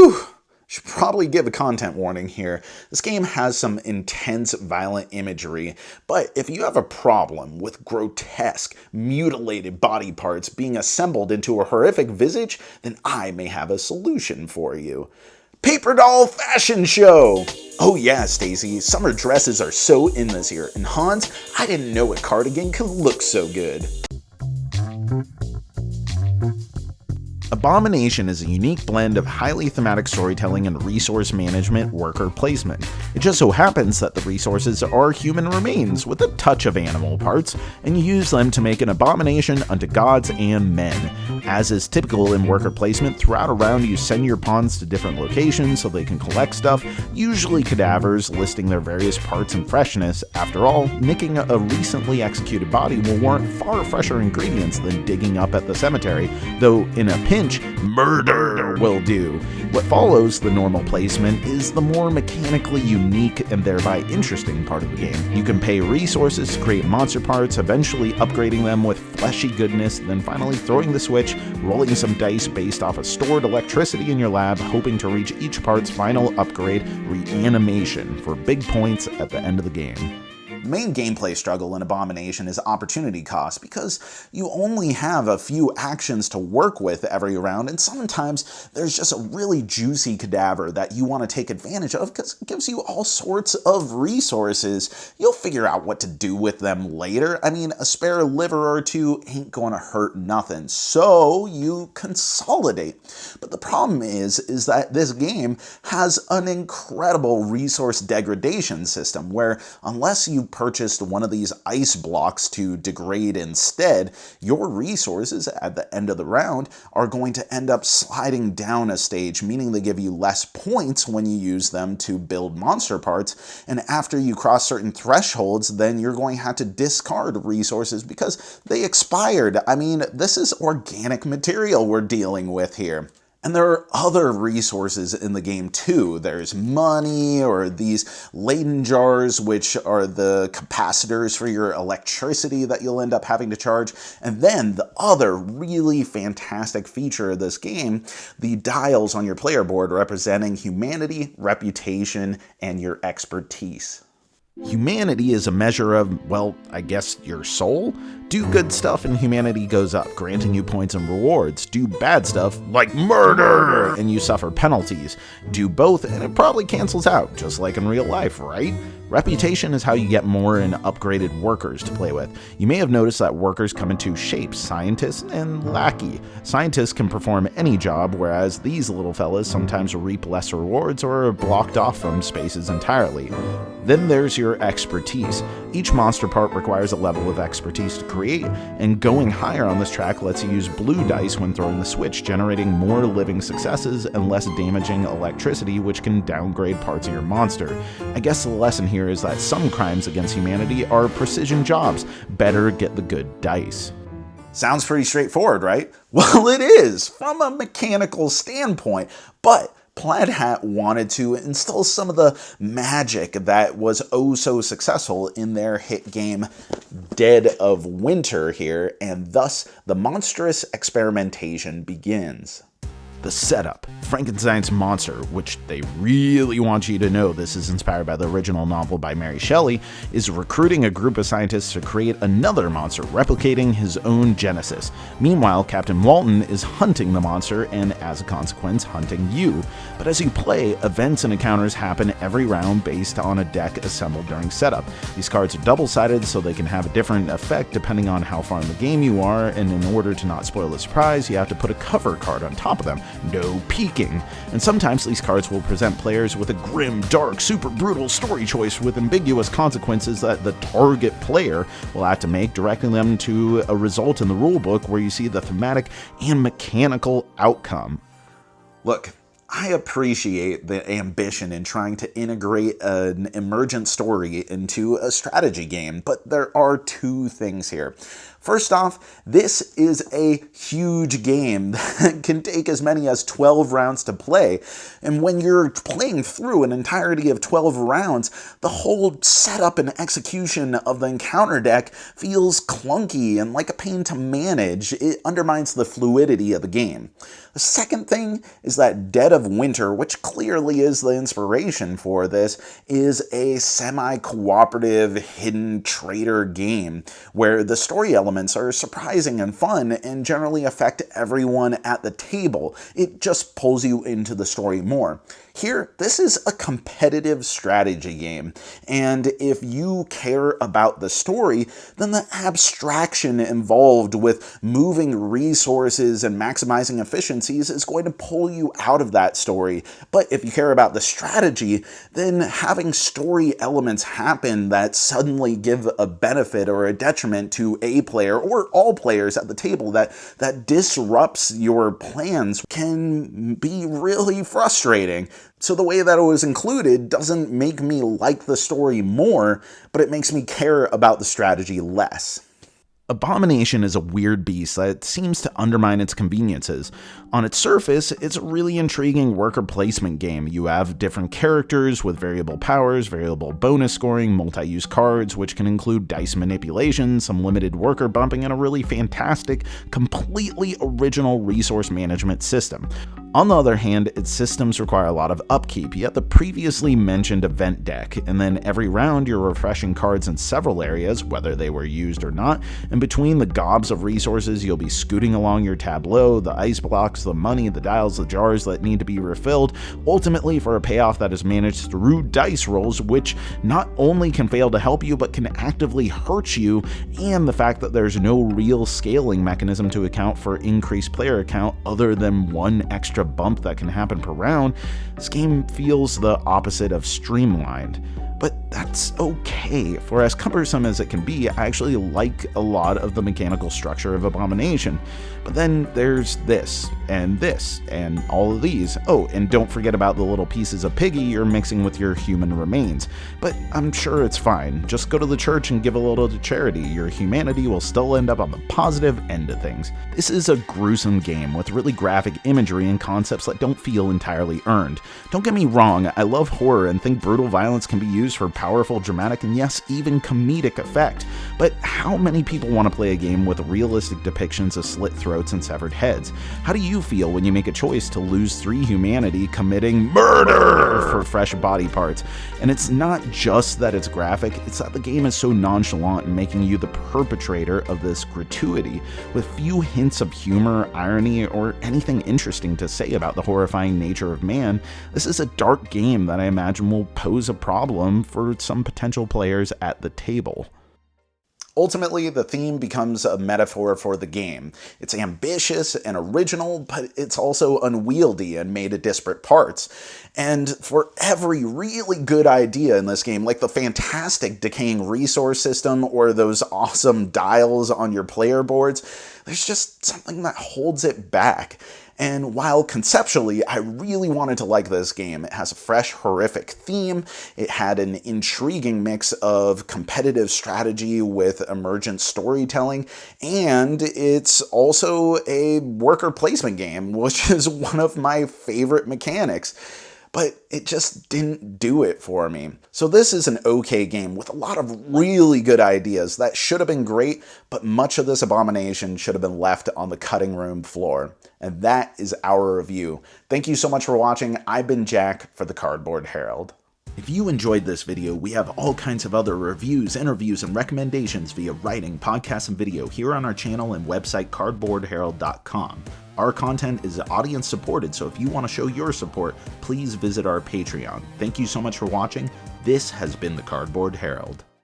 Whew! Should probably give a content warning here. This game has some intense, violent imagery, but if you have a problem with grotesque, mutilated body parts being assembled into a horrific visage, then I may have a solution for you. Paper doll fashion show! Oh yeah, Stacy, summer dresses are so in this year, and Hans, I didn't know a cardigan could look so good. Abomination is a unique blend of highly thematic storytelling and resource management worker placement. It just so happens that the resources are human remains with a touch of animal parts, and you use them to make an abomination unto gods and men. As is typical in worker placement, throughout a round you send your pawns to different locations so they can collect stuff, usually cadavers, listing their various parts and freshness. After all, nicking a recently executed body will warrant far fresher ingredients than digging up at the cemetery, though in a pinch, murder will do. What follows the normal placement is the more mechanically unique and thereby interesting part of the game. You can pay resources to create monster parts, eventually upgrading them with fleshy goodness, then finally throwing the switch, rolling some dice based off of stored electricity in your lab, hoping to reach each part's final upgrade, reanimation, for big points at the end of the game. The main gameplay struggle in Abomination is opportunity cost, because you only have a few actions to work with every round, and sometimes there's just a really juicy cadaver that you want to take advantage of because it gives you all sorts of resources. You'll figure out what to do with them later. I mean, a spare liver or two ain't going to hurt nothing, so you consolidate. But the problem is that this game has an incredible resource degradation system where unless you purchased one of these ice blocks to degrade instead, your resources at the end of the round are going to end up sliding down a stage, meaning they give you less points when you use them to build monster parts, and after you cross certain thresholds, then you're going to have to discard resources because they expired. I mean, this is organic material we're dealing with here. And there are other resources in the game too. There's money, or these Leyden jars, which are the capacitors for your electricity that you'll end up having to charge. And then the other really fantastic feature of this game, the dials on your player board representing humanity, reputation, and your expertise. Humanity is a measure of, well, I guess your soul? Do good stuff and humanity goes up, granting you points and rewards. Do bad stuff, like murder, and you suffer penalties. Do both and it probably cancels out, just like in real life, right? Reputation is how you get more and upgraded workers to play with. You may have noticed that workers come in two shapes, scientist and lackey. Scientists can perform any job, whereas these little fellas sometimes reap less rewards or are blocked off from spaces entirely. Then there's your expertise. Each monster part requires a level of expertise to create, and going higher on this track lets you use blue dice when throwing the switch, generating more living successes and less damaging electricity, which can downgrade parts of your monster. I guess the lesson here is that some crimes against humanity are precision jobs. Better get the good dice. Sounds pretty straightforward, right? Well, it is, from a mechanical standpoint, but Plaid Hat wanted to instill some of the magic that was oh so successful in their hit game Dead of Winter here, and thus the monstrous experimentation begins. The setup, Frankenstein's monster, which they really want you to know this is inspired by the original novel by Mary Shelley, is recruiting a group of scientists to create another monster, replicating his own genesis. Meanwhile, Captain Walton is hunting the monster and, as a consequence, hunting you. But as you play, events and encounters happen every round based on a deck assembled during setup. These cards are double-sided, so they can have a different effect depending on how far in the game you are, and in order to not spoil the surprise, you have to put a cover card on top of them. No peeking. And sometimes these cards will present players with a grim, dark, super brutal story choice with ambiguous consequences that the target player will have to make, directing them to a result in the rulebook where you see the thematic and mechanical outcome. Look, I appreciate the ambition in trying to integrate an emergent story into a strategy game, but there are two things here. First off, this is a huge game that can take as many as 12 rounds to play, and when you're playing through an entirety of 12 rounds, the whole setup and execution of the encounter deck feels clunky and like a pain to manage. It undermines the fluidity of the game. The second thing is that Dead of Winter, which clearly is the inspiration for this, is a semi-cooperative hidden traitor game where the story elements are surprising and fun and generally affect everyone at the table. It just pulls you into the story more. Here, this is a competitive strategy game, and if you care about the story, then the abstraction involved with moving resources and maximizing efficiencies is going to pull you out of that story. But if you care about the strategy, then having story elements happen that suddenly give a benefit or a detriment to a player or all players at the table that disrupts your plans can be really frustrating. So the way that it was included doesn't make me like the story more, but it makes me care about the strategy less. Abomination is a weird beast that seems to undermine its conveniences. On its surface, it's a really intriguing worker placement game. You have different characters with variable powers, variable bonus scoring, multi-use cards, which can include dice manipulation, some limited worker bumping, and a really fantastic, completely original resource management system. On the other hand, its systems require a lot of upkeep. You have the previously mentioned event deck, and then every round you're refreshing cards in several areas, whether they were used or not, and between the gobs of resources you'll be scooting along your tableau, the ice blocks, the money, the dials, the jars that need to be refilled, ultimately for a payoff that is managed through dice rolls, which not only can fail to help you, but can actively hurt you, and the fact that there's no real scaling mechanism to account for increased player count other than one extra bump that can happen per round. This game feels the opposite of streamlined. But that's okay. For as cumbersome as it can be, I actually like a lot of the mechanical structure of Abomination. But then there's this, and all of these. Oh, and don't forget about the little pieces of piggy you're mixing with your human remains. But I'm sure it's fine. Just go to the church and give a little to charity. Your humanity will still end up on the positive end of things. This is a gruesome game with really graphic imagery and concepts that don't feel entirely earned. Don't get me wrong, I love horror and think brutal violence can be used for powerful, dramatic, and yes, even comedic effect. But how many people want to play a game with realistic depictions of slit throats and severed heads? How do you feel when you make a choice to lose 3 humanity committing murder for fresh body parts? And it's not just that it's graphic, it's that the game is so nonchalant in making you the perpetrator of this gratuity, with few hints of humor, irony, or anything interesting to say about the horrifying nature of man. This is a dark game that I imagine will pose a problem for some potential players at the table. Ultimately, the theme becomes a metaphor for the game. It's ambitious and original, but it's also unwieldy and made of disparate parts. And for every really good idea in this game, like the fantastic decaying resource system or those awesome dials on your player boards, there's just something that holds it back. And while conceptually I really wanted to like this game, it has a fresh, horrific theme, it had an intriguing mix of competitive strategy with emergent storytelling, and it's also a worker placement game, which is one of my favorite mechanics. But it just didn't do it for me. So this is an okay game with a lot of really good ideas that should have been great, but much of this Abomination should have been left on the cutting room floor. And that is our review. Thank you so much for watching. I've been Jack for the Cardboard Herald. If you enjoyed this video, we have all kinds of other reviews, interviews, and recommendations via writing, podcasts, and video here on our channel and website cardboardherald.com. Our content is audience supported, so if you want to show your support, please visit our Patreon. Thank you so much for watching. This has been the Cardboard Herald.